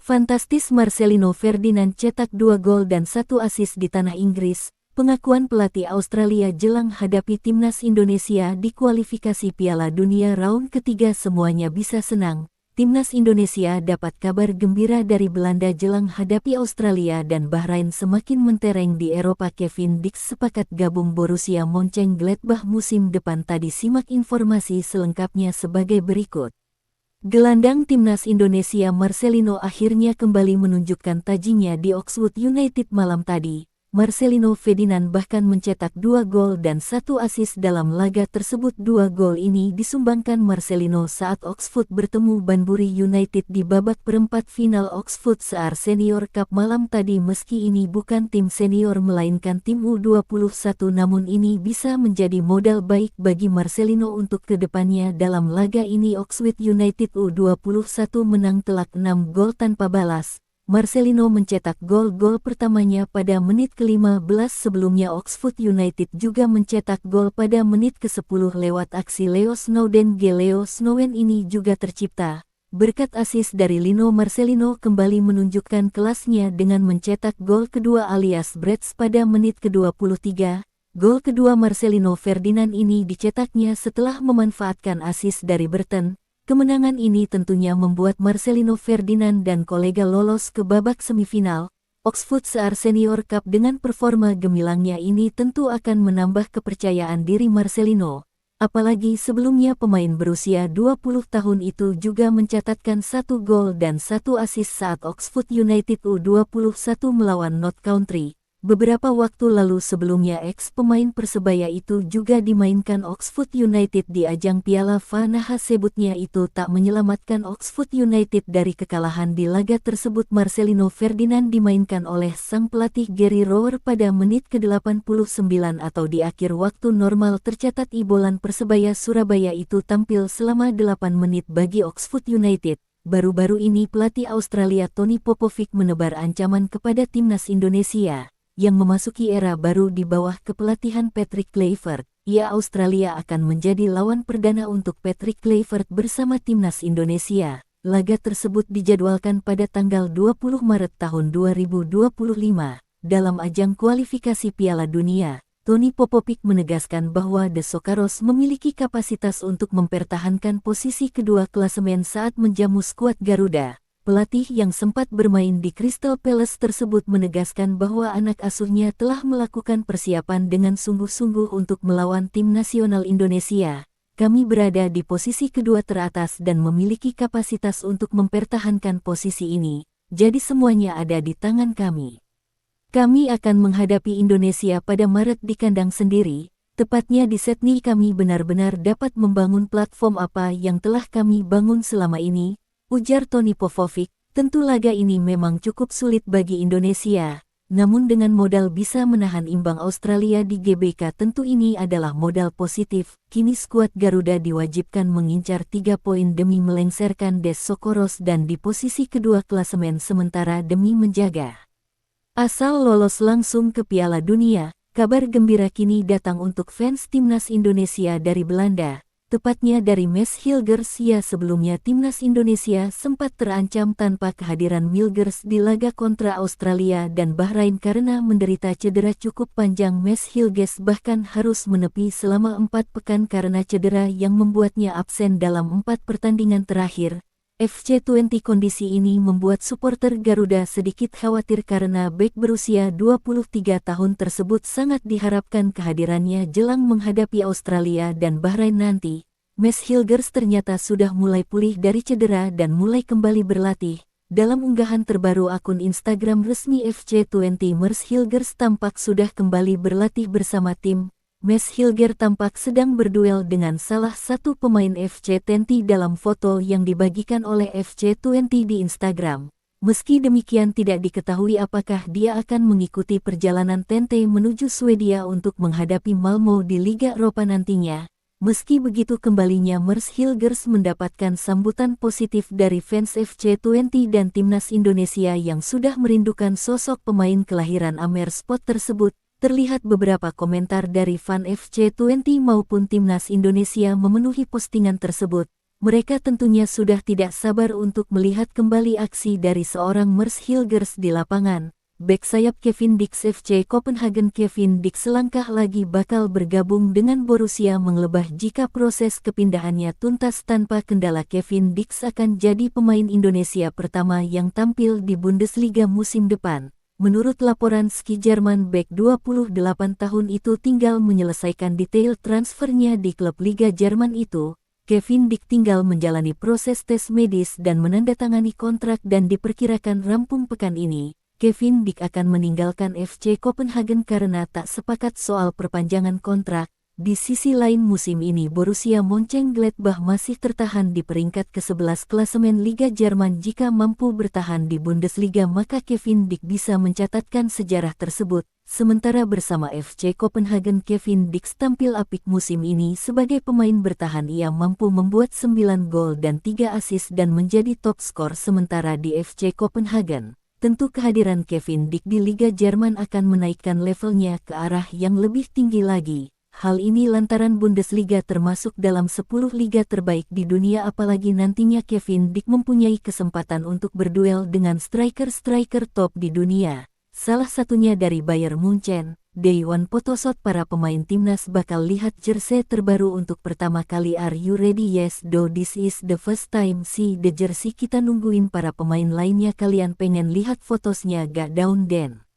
Fantastis Marcelino Ferdinand cetak 2 gol dan 1 assist di tanah Inggris. Pengakuan pelatih Australia jelang hadapi timnas Indonesia di kualifikasi Piala Dunia round ketiga. Semuanya bisa senang. Timnas Indonesia dapat kabar gembira dari Belanda jelang hadapi Australia dan Bahrain semakin mentereng di Eropa. Kevin Dix sepakat gabung Borussia Mönchengladbach musim depan. Tadi simak informasi selengkapnya sebagai berikut. Gelandang timnas Indonesia Marcelino akhirnya kembali menunjukkan tajinya di Oxford United malam tadi. Marcelino Ferdinand bahkan mencetak 2 gol dan 1 assist dalam laga tersebut. 2 gol ini disumbangkan Marcelino saat Oxford bertemu Banbury United di babak perempat final Oxford Sear Senior Cup malam tadi. Meski ini bukan tim senior melainkan tim U21, namun ini bisa menjadi modal baik bagi Marcelino untuk kedepannya. Dalam laga ini Oxford United U21 menang telak 6 gol tanpa balas. Marcelino mencetak gol pertamanya pada menit ke-15. Sebelumnya Oxford United juga mencetak gol pada menit ke-10 lewat aksi Leo Snowden. Leo Snowden ini juga tercipta berkat assist dari Lino. Marcelino kembali menunjukkan kelasnya dengan mencetak gol kedua alias brace pada menit ke-23. Gol kedua Marcelino Ferdinand ini dicetaknya setelah memanfaatkan assist dari Burton. Kemenangan ini tentunya membuat Marcelino Ferdinand dan kolega lolos ke babak semifinal Oxford Sear Senior Cup. Dengan performa gemilangnya ini tentu akan menambah kepercayaan diri Marcelino. Apalagi sebelumnya pemain berusia 20 tahun itu juga mencatatkan 1 gol dan 1 assist saat Oxford United U21 melawan Notts County. Beberapa waktu lalu sebelumnya ex-pemain Persebaya itu juga dimainkan Oxford United di ajang Piala FA. Sebutnya itu tak menyelamatkan Oxford United dari kekalahan di laga tersebut. Marcelino Ferdinand dimainkan oleh sang pelatih Gary Rowett pada menit ke-89 atau di akhir waktu normal. Tercatat ibolan Persebaya Surabaya itu tampil selama 8 menit bagi Oxford United. Baru-baru ini pelatih Australia Tony Popovic menebar ancaman kepada timnas Indonesia yang memasuki era baru di bawah kepelatihan Patrick Kluivert. Australia akan menjadi lawan perdana untuk Patrick Kluivert bersama timnas Indonesia. Laga tersebut dijadwalkan pada tanggal 20 Maret tahun 2025. Dalam ajang kualifikasi Piala Dunia, Tony Popovic menegaskan bahwa The Socceroos memiliki kapasitas untuk mempertahankan posisi kedua klasemen saat menjamu skuad Garuda. Pelatih yang sempat bermain di Crystal Palace tersebut menegaskan bahwa anak asuhnya telah melakukan persiapan dengan sungguh-sungguh untuk melawan tim nasional Indonesia. Kami berada di posisi kedua teratas dan memiliki kapasitas untuk mempertahankan posisi ini. Jadi semuanya ada di tangan kami. Kami akan menghadapi Indonesia pada Maret di kandang sendiri. Tepatnya di Sydney. Kami benar-benar dapat membangun platform apa yang telah kami bangun selama ini, ujar Tony Popovic. Tentu laga ini memang cukup sulit bagi Indonesia, namun dengan modal bisa menahan imbang Australia di GBK tentu ini adalah modal positif. Kini skuad Garuda diwajibkan mengincar 3 poin demi melengsarkan The Socceroos dan di posisi kedua klasemen sementara demi menjaga asal lolos langsung ke Piala Dunia. Kabar gembira kini datang untuk fans timnas Indonesia dari Belanda. Tepatnya dari Mads Hilgers. Sebelumnya timnas Indonesia sempat terancam tanpa kehadiran Hilgers di laga kontra Australia dan Bahrain karena menderita cedera cukup panjang. Mads Hilgers bahkan harus menepi selama 4 pekan karena cedera yang membuatnya absen dalam 4 pertandingan terakhir FC20. Kondisi ini membuat supporter Garuda sedikit khawatir karena bek berusia 23 tahun tersebut sangat diharapkan kehadirannya jelang menghadapi Australia dan Bahrain nanti. Mads Hilgers ternyata sudah mulai pulih dari cedera dan mulai kembali berlatih. Dalam unggahan terbaru akun Instagram resmi FC20, Mads Hilgers tampak sudah kembali berlatih bersama tim. Mads Hilgers tampak sedang berduel dengan salah satu pemain FC20 dalam foto yang dibagikan oleh FC20 di Instagram. Meski demikian tidak diketahui apakah dia akan mengikuti perjalanan Tente menuju Swedia untuk menghadapi Malmo di Liga Eropa nantinya. Meski begitu kembalinya Mads Hilgers mendapatkan sambutan positif dari fans FC20 dan timnas Indonesia yang sudah merindukan sosok pemain kelahiran Amersfoort tersebut. Terlihat beberapa komentar dari fan FC20 maupun timnas Indonesia memenuhi postingan tersebut. Mereka tentunya sudah tidak sabar untuk melihat kembali aksi dari seorang Mers Hilgers di lapangan. Bek sayap Kevin Dix FC Copenhagen. Kevin Dix selangkah lagi bakal bergabung dengan Borussia Mönchengladbach jika proses kepindahannya tuntas tanpa kendala. Kevin Dix akan jadi pemain Indonesia pertama yang tampil di Bundesliga musim depan. Menurut laporan Ski Jerman, bek 28 tahun itu tinggal menyelesaikan detail transfernya di klub Liga Jerman itu. Kevin Dix tinggal menjalani proses tes medis dan menandatangani kontrak dan diperkirakan rampung pekan ini. Kevin Dix akan meninggalkan FC Copenhagen karena tak sepakat soal perpanjangan kontrak. Di sisi lain musim ini Borussia Mönchengladbach masih tertahan di peringkat ke-11 klasemen Liga Jerman. Jika mampu bertahan di Bundesliga maka Kevin Dix bisa mencatatkan sejarah tersebut. Sementara bersama FC Copenhagen Kevin Dix tampil apik musim ini sebagai pemain bertahan. Ia mampu membuat 9 gol dan 3 assist dan menjadi top skor sementara di FC Copenhagen. Tentu kehadiran Kevin Dix di Liga Jerman akan menaikkan levelnya ke arah yang lebih tinggi lagi. Hal ini lantaran Bundesliga termasuk dalam 10 liga terbaik di dunia, apalagi nantinya Kevin Dix mempunyai kesempatan untuk berduel dengan striker-striker top di dunia. Salah satunya dari Bayern Munchen. Day One Photoshoot para pemain timnas bakal lihat jersey terbaru untuk pertama kali. Are you ready? Yes, though this is the first time see the jersey. Kita nungguin para pemain lainnya. Kalian pengen lihat fotosnya gak? Down then.